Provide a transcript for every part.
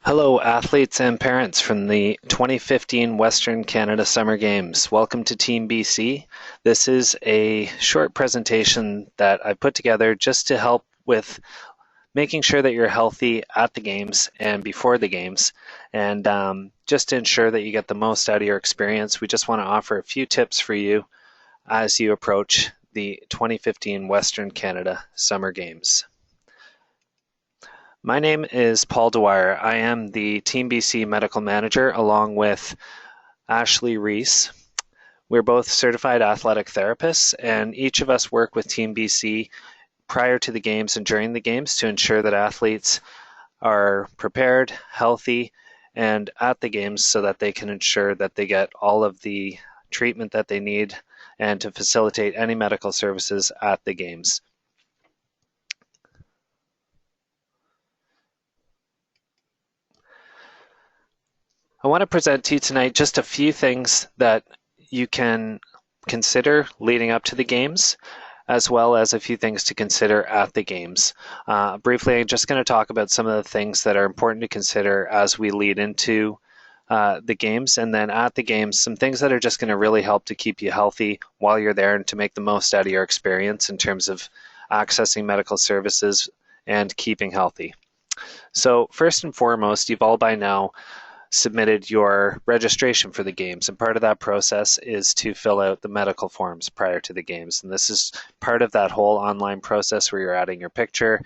Hello, athletes and parents from the 2015 Western Canada Summer Games. Welcome to Team BC. This is a short presentation that I put together just to help with making sure that you're healthy at the games and before the games, and just to ensure that you get the most out of your experience. We just want to offer a few tips for you as you approach the 2015 Western Canada Summer Games. My name is Paul Dwyer. I am the Team BC Medical Manager along with Ashley Reese. We're both certified athletic therapists, and each of us work with Team BC prior to the games and during the games to ensure that athletes are prepared, healthy, and at the games so that they can ensure that they get all of the treatment that they need and to facilitate any medical services at the games. I want to present to you tonight just a few things that you can consider leading up to the games, as well as a few things to consider at the games. Briefly, I'm just going to talk about some of the things that are important to consider as we lead into the games, and then at the games, some things that are just going to really help to keep you healthy while you're there and to make the most out of your experience in terms of accessing medical services and keeping healthy. So first and foremost, you've all by now submitted your registration for the games, and part of that process is to fill out the medical forms prior to the games, and this is part of that whole online process where you're adding your picture,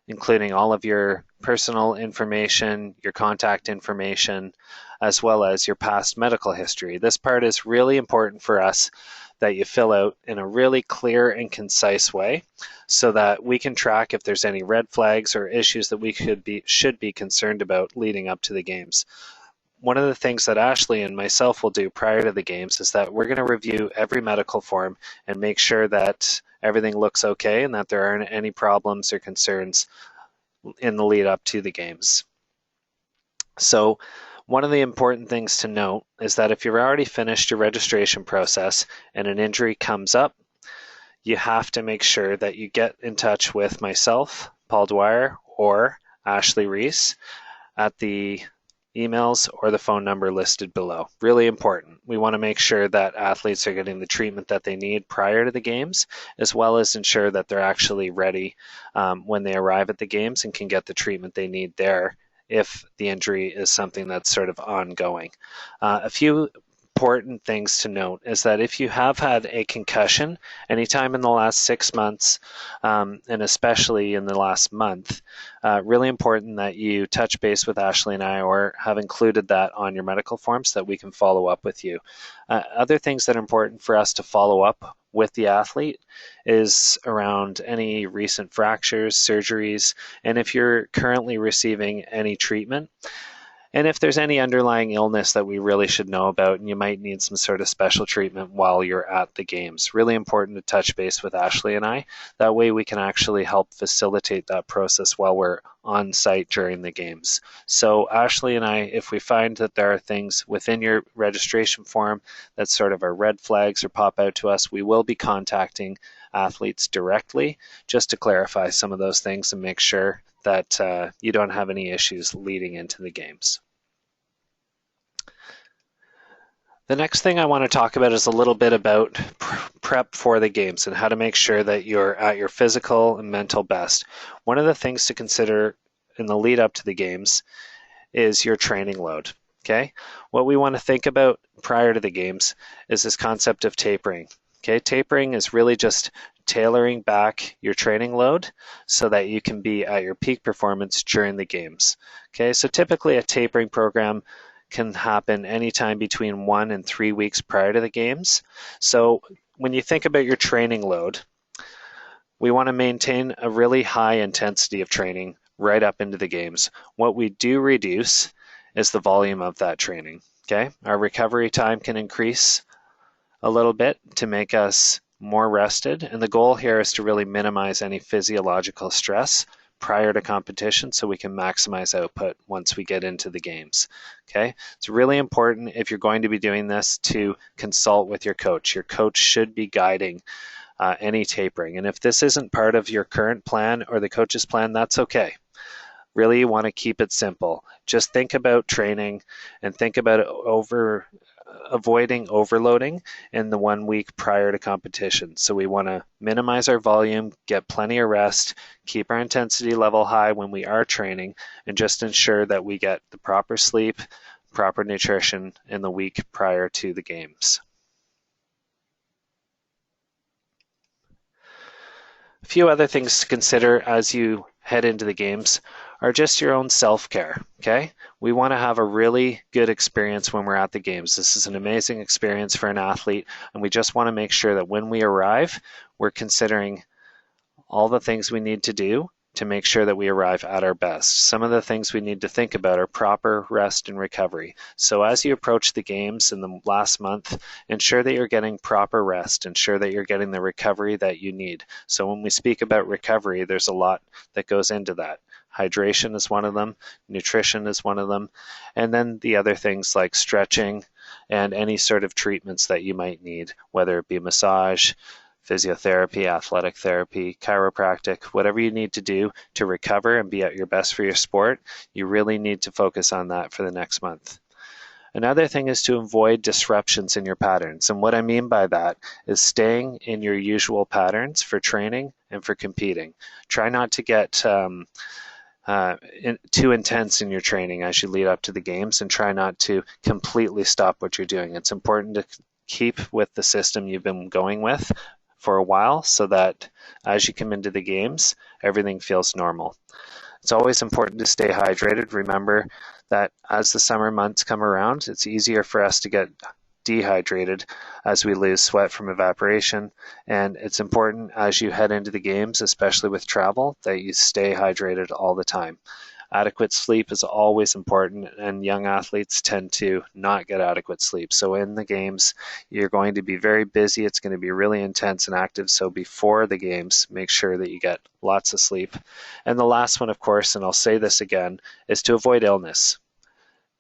including all of your personal information, your contact information, as well as your past medical history. This part is really important for us that you fill out in a really clear and concise way so that we can track if there's any red flags or issues that we should be concerned about leading up to the games. One of the things that Ashley and myself will do prior to the games is that we're going to review every medical form and make sure that everything looks okay and that there aren't any problems or concerns in the lead up to the games. So one of the important things to note is that if you've already finished your registration process and an injury comes up, you have to make sure that you get in touch with myself, Paul Dwyer, or Ashley Reese at the emails or the phone number listed below. Really important. We want to make sure that athletes are getting the treatment that they need prior to the games, as well as ensure that they're actually ready when they arrive at the games and can get the treatment they need there if the injury is something that's sort of ongoing. A few important things to note is that if you have had a concussion anytime in the last 6 months, and especially in the last month, really important that you touch base with Ashley and I or have included that on your medical form so that we can follow up with you. Other things that are important for us to follow up with the athlete is around any recent fractures, surgeries, and if you're currently receiving any treatment. And if there's any underlying illness that we really should know about and you might need some sort of special treatment while you're at the games. Really important to touch base with Ashley and I. That way we can actually help facilitate that process while we're on site during the games. So Ashley and I, if we find that there are things within your registration form that sort of are red flags or pop out to us, we will be contacting athletes directly just to clarify some of those things and make sure that you don't have any issues leading into the games. The next thing I want to talk about is a little bit about prep for the games and how to make sure that you're at your physical and mental best. One of the things to consider in the lead up to the games is your training load. Okay, what we want to think about prior to the games is this concept of tapering. Okay, tapering is really just tailoring back your training load so that you can be at your peak performance during the games. Okay, so typically a tapering program can happen anytime between 1 and 3 weeks prior to the games. So when you think about your training load, we want to maintain a really high intensity of training right up into the games. What we do reduce is the volume of that training. Okay, our recovery time can increase a little bit to make us more rested, and the goal here is to really minimize any physiological stress prior to competition so we can maximize output once we get into the games. Okay, it's really important if you're going to be doing this to consult with your coach. Your coach should be guiding any tapering, and if this isn't part of your current plan or the coach's plan, that's okay. Really, you want to keep it simple. Just think about training and think about avoiding overloading in the 1 week prior to competition. So we want to minimize our volume, get plenty of rest, keep our intensity level high when we are training, and just ensure that we get the proper sleep, proper nutrition in the week prior to the games. A few other things to consider as you head into the games are just your own self-care, okay? We want to have a really good experience when we're at the games. This is an amazing experience for an athlete, and we just want to make sure that when we arrive, we're considering all the things we need to do to make sure that we arrive at our best. Some of the things we need to think about are proper rest and recovery. So as you approach the games in the last month, ensure that you're getting proper rest, ensure that you're getting the recovery that you need. So when we speak about recovery, there's a lot that goes into that. Hydration is one of them, nutrition is one of them, and then the other things like stretching and any sort of treatments that you might need, whether it be massage, physiotherapy, athletic therapy, chiropractic, whatever you need to do to recover and be at your best for your sport, you really need to focus on that for the next month. Another thing is to avoid disruptions in your patterns. And what I mean by that is staying in your usual patterns for training and for competing. Try not to get too intense in your training as you lead up to the games, and try not to completely stop what you're doing. It's important to keep with the system you've been going with for a while so that as you come into the games, everything feels normal. It's always important to stay hydrated. Remember that as the summer months come around, it's easier for us to get dehydrated as we lose sweat from evaporation, and it's important as you head into the games, especially with travel, that you stay hydrated all the time. Adequate sleep is always important, and young athletes tend to not get adequate sleep. So in the games, you're going to be very busy. It's going to be really intense and active. So before the games, make sure that you get lots of sleep. And the last one, of course, and I'll say this again, is to avoid illness.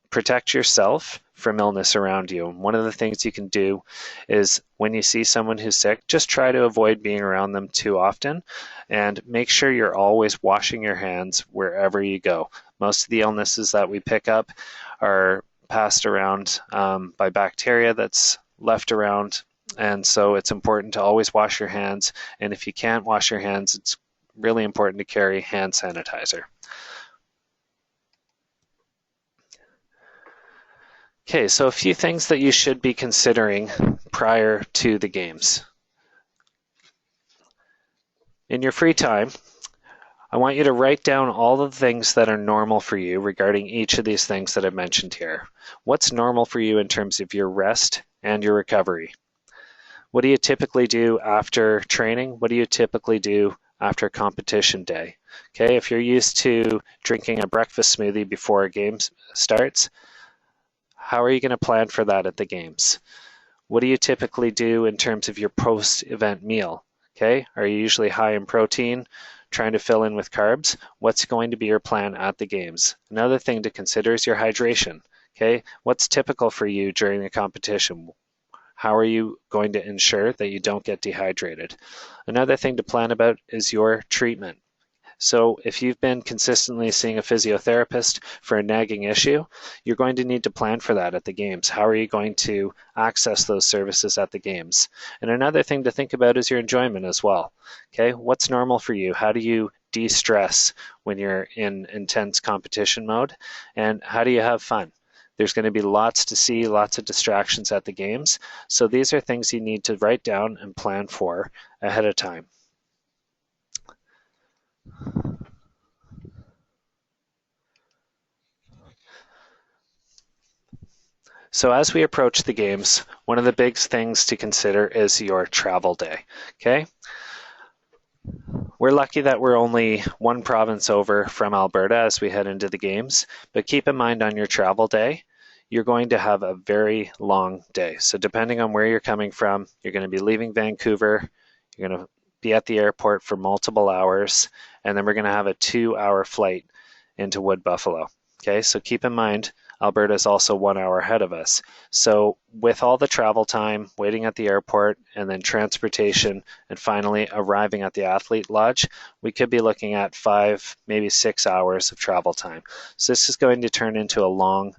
Protect yourself from illness around you. And one of the things you can do is when you see someone who's sick, just try to avoid being around them too often, and make sure you're always washing your hands wherever you go. Most of the illnesses that we pick up are passed around by bacteria that's left around, and so it's important to always wash your hands, and if you can't wash your hands, it's really important to carry hand sanitizer. Okay, so a few things that you should be considering prior to the games. In your free time, I want you to write down all the things that are normal for you regarding each of these things that I've mentioned here. What's normal for you in terms of your rest and your recovery? What do you typically do after training? What do you typically do after competition day? Okay, if you're used to drinking a breakfast smoothie before a game starts, how are you going to plan for that at the games? What do you typically do in terms of your post-event meal? Okay, are you usually high in protein, trying to fill in with carbs? What's going to be your plan at the games? Another thing to consider is your hydration. Okay, what's typical for you during the competition? How are you going to ensure that you don't get dehydrated? Another thing to plan about is your treatment. So if you've been consistently seeing a physiotherapist for a nagging issue, you're going to need to plan for that at the games. How are you going to access those services at the games? And another thing to think about is your enjoyment as well. Okay, what's normal for you? How do you de-stress when you're in intense competition mode? And how do you have fun? There's going to be lots to see, lots of distractions at the games. So these are things you need to write down and plan for ahead of time. So as we approach the games, one of the big things to consider is your travel day, okay? We're lucky that we're only one province over from Alberta as we head into the games, but keep in mind on your travel day, you're going to have a very long day. So depending on where you're coming from, you're going to be leaving Vancouver, you're going to be at the airport for multiple hours, and then we're going to have a 2-hour flight into Wood Buffalo. Okay, so keep in mind, Alberta is also 1 hour ahead of us. So with all the travel time, waiting at the airport, and then transportation, and finally arriving at the athlete lodge, we could be looking at 5, maybe 6 hours of travel time. So this is going to turn into a long,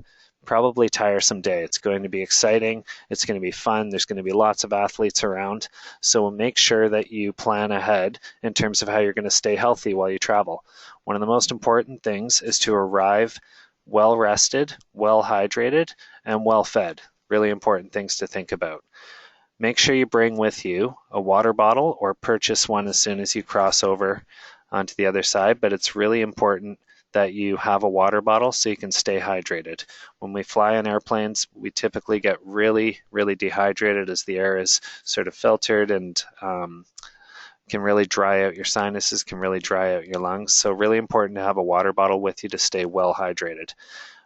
probably tiresome day. It's going to be exciting. It's going to be fun. There's going to be lots of athletes around. So make sure that you plan ahead in terms of how you're going to stay healthy while you travel. One of the most important things is to arrive well rested, well hydrated, and well fed. Really important things to think about. Make sure you bring with you a water bottle or purchase one as soon as you cross over onto the other side, but it's really important that you have a water bottle so you can stay hydrated. When we fly on airplanes, we typically get really, really dehydrated as the air is sort of filtered and can really dry out your sinuses, can really dry out your lungs. So really important to have a water bottle with you to stay well hydrated.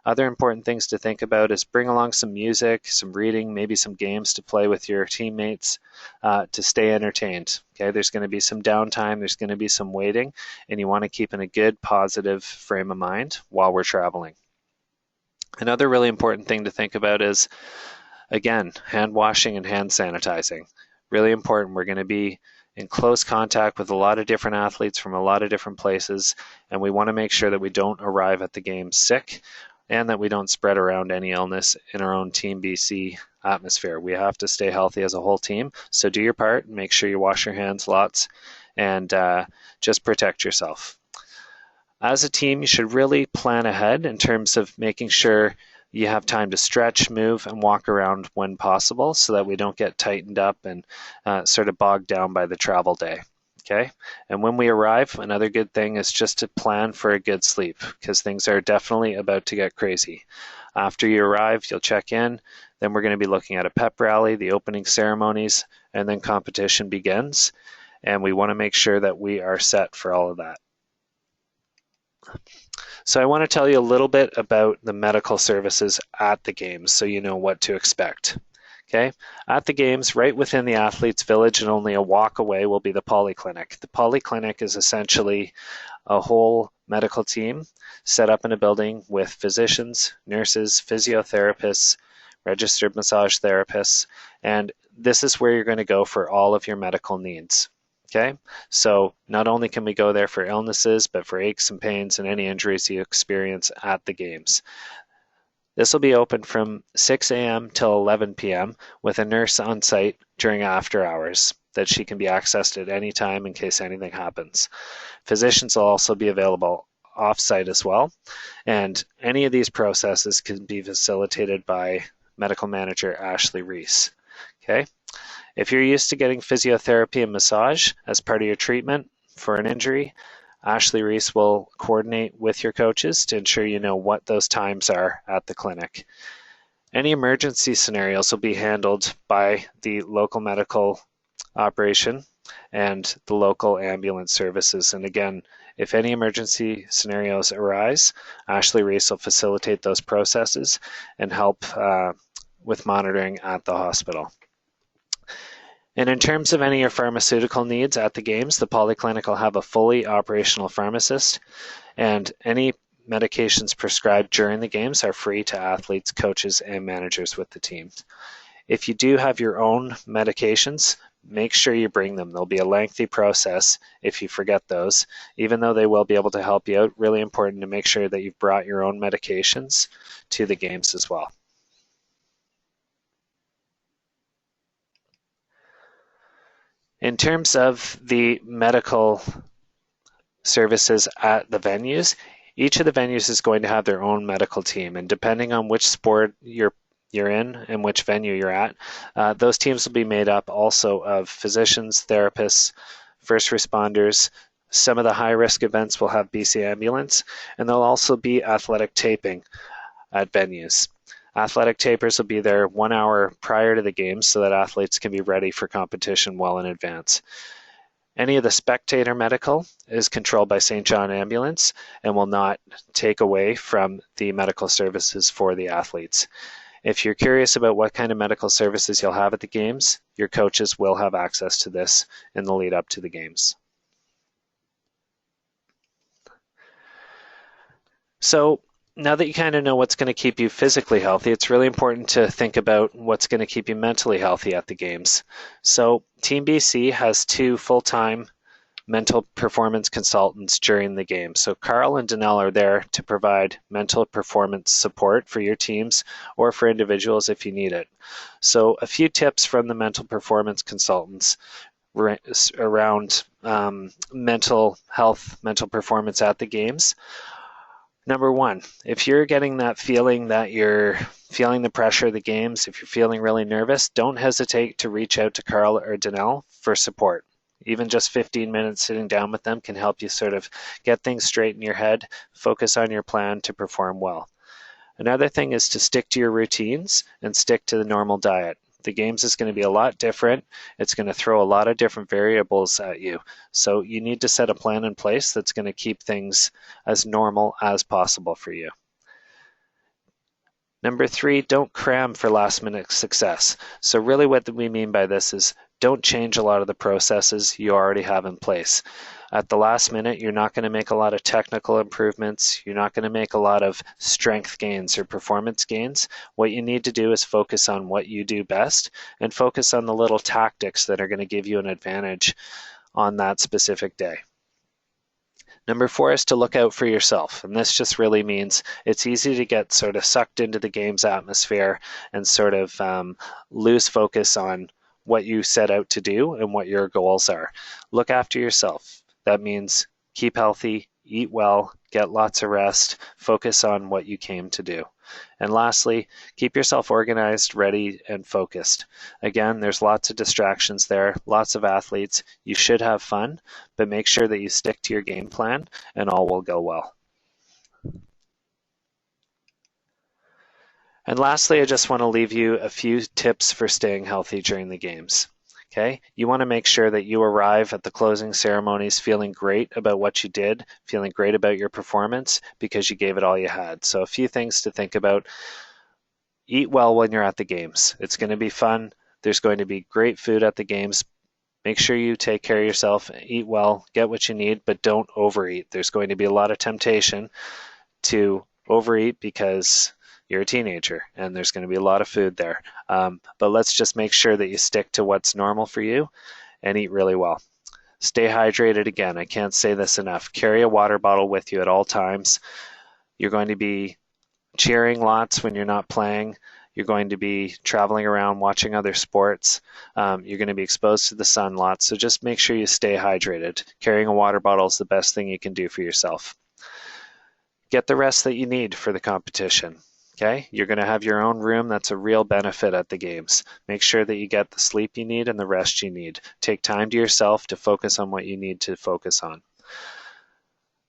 Other important things to think about is bring along some music, some reading, maybe some games to play with your teammates to stay entertained. Okay, there's going to be some downtime, there's going to be some waiting, and you want to keep in a good, positive frame of mind while we're traveling. Another really important thing to think about is, again, hand washing and hand sanitizing. Really important. We're going to be in close contact with a lot of different athletes from a lot of different places, and we want to make sure that we don't arrive at the game sick and that we don't spread around any illness in our own Team BC atmosphere. We have to stay healthy as a whole team, so do your part. Make sure you wash your hands lots and just protect yourself. As a team, you should really plan ahead in terms of making sure you have time to stretch, move, and walk around when possible so that we don't get tightened up and sort of bogged down by the travel day. Okay, and when we arrive, another good thing is just to plan for a good sleep because things are definitely about to get crazy. After you arrive, you'll check in, then we're going to be looking at a pep rally, the opening ceremonies, and then competition begins, and we want to make sure that we are set for all of that. So I want to tell you a little bit about the medical services at the games so you know what to expect. Okay, at the games, right within the athletes' village and only a walk away will be the Polyclinic. The Polyclinic is essentially a whole medical team set up in a building with physicians, nurses, physiotherapists, registered massage therapists, and this is where you're going to go for all of your medical needs. Okay, so not only can we go there for illnesses, but for aches and pains and any injuries you experience at the games. This will be open from 6 a.m. till 11 p.m. with a nurse on site during after hours that she can be accessed at any time in case anything happens. Physicians will also be available off-site as well, and any of these processes can be facilitated by medical manager Ashley Reese. Okay, if you're used to getting physiotherapy and massage as part of your treatment for an injury, Ashley Reese will coordinate with your coaches to ensure you know what those times are at the clinic. Any emergency scenarios will be handled by the local medical operation and the local ambulance services. And again, if any emergency scenarios arise, Ashley Reese will facilitate those processes and help with monitoring at the hospital. And in terms of any of your pharmaceutical needs at the games, the Polyclinic will have a fully operational pharmacist, and any medications prescribed during the games are free to athletes, coaches, and managers with the team. If you do have your own medications, make sure you bring them. There'll be a lengthy process if you forget those. Even though they will be able to help you out, really important to make sure that you've brought your own medications to the games as well. In terms of the medical services at the venues, each of the venues is going to have their own medical team, and depending on which sport you're in and which venue you're at, those teams will be made up also of physicians, therapists, first responders. Some of the high-risk events will have BC Ambulance, and there'll also be athletic taping at venues. Athletic tapers will be there 1 hour prior to the game so that athletes can be ready for competition well in advance. Any of the spectator medical is controlled by St. John Ambulance and will not take away from the medical services for the athletes. If you're curious about what kind of medical services you'll have at the games, your coaches will have access to this in the lead up to the games. So now that you kind of know what's going to keep you physically healthy, it's really important to think about what's going to keep you mentally healthy at the games. So Team BC has 2 full-time mental performance consultants during the game. So Carl and Danelle are there to provide mental performance support for your teams or for individuals if you need it. So a few tips from the mental performance consultants around mental health, mental performance at the games. Number 1, if you're getting that feeling that you're feeling the pressure of the games, if you're feeling really nervous, don't hesitate to reach out to Carl or Danelle for support. Even just 15 minutes sitting down with them can help you sort of get things straight in your head, focus on your plan to perform well. Another thing is to stick to your routines and stick to the normal diet. The games is going to be a lot different. It's going to throw a lot of different variables at you. So you need to set a plan in place that's going to keep things as normal as possible for you. Number 3, don't cram for last minute success. So really what we mean by this is don't change a lot of the processes you already have in place. At the last minute, you're not going to make a lot of technical improvements. You're not going to make a lot of strength gains or performance gains. What you need to do is focus on what you do best and focus on the little tactics that are going to give you an advantage on that specific day. Number 4 is to look out for yourself. And this just really means it's easy to get sort of sucked into the game's atmosphere and sort of lose focus on what you set out to do and what your goals are. Look after yourself. That means keep healthy, eat well, get lots of rest, focus on what you came to do. And lastly, keep yourself organized, ready, and focused. Again, there's lots of distractions there, lots of athletes. You should have fun, but make sure that you stick to your game plan and all will go well. And lastly, I just want to leave you a few tips for staying healthy during the games. Okay, you want to make sure that you arrive at the closing ceremonies feeling great about what you did, feeling great about your performance because you gave it all you had. So a few things to think about. Eat well when you're at the games. It's going to be fun. There's going to be great food at the games. Make sure you take care of yourself, eat well, get what you need, but don't overeat. There's going to be a lot of temptation to overeat because you're a teenager and there's going to be a lot of food there. But let's just make sure that you stick to what's normal for you and eat really well. Stay hydrated again. I can't say this enough. Carry a water bottle with you at all times. You're going to be cheering lots when you're not playing. You're going to be traveling around watching other sports. You're going to be exposed to the sun lots. So just make sure you stay hydrated. Carrying a water bottle is the best thing you can do for yourself. Get the rest that you need for the competition. Okay, you're going to have your own room. That's a real benefit at the games. Make sure that you get the sleep you need and the rest you need. Take time to yourself to focus on what you need to focus on.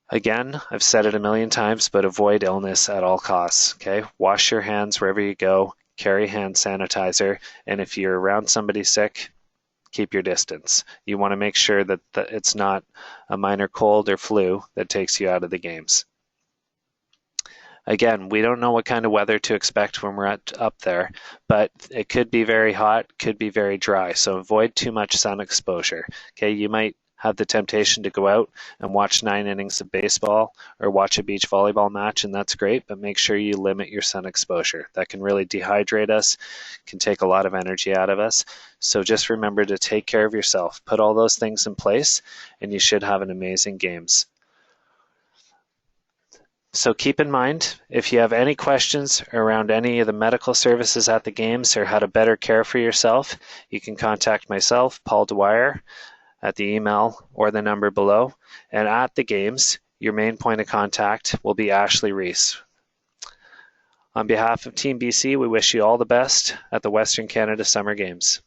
Again, I've said it a million times, but avoid illness at all costs. Okay, wash your hands wherever you go. Carry hand sanitizer. And if you're around somebody sick, keep your distance. You want to make sure that it's not a minor cold or flu that takes you out of the games. Again, we don't know what kind of weather to expect when we're up there, but it could be very hot, could be very dry, so avoid too much sun exposure. Okay, you might have the temptation to go out and watch 9 innings of baseball or watch a beach volleyball match, and that's great, but make sure you limit your sun exposure. That can really dehydrate us, can take a lot of energy out of us. So just remember to take care of yourself. Put all those things in place, and you should have an amazing games. So keep in mind, if you have any questions around any of the medical services at the games or how to better care for yourself, you can contact myself, Paul Dwyer, at the email or the number below. And at the games, your main point of contact will be Ashley Reese. On behalf of Team BC, we wish you all the best at the Western Canada Summer Games.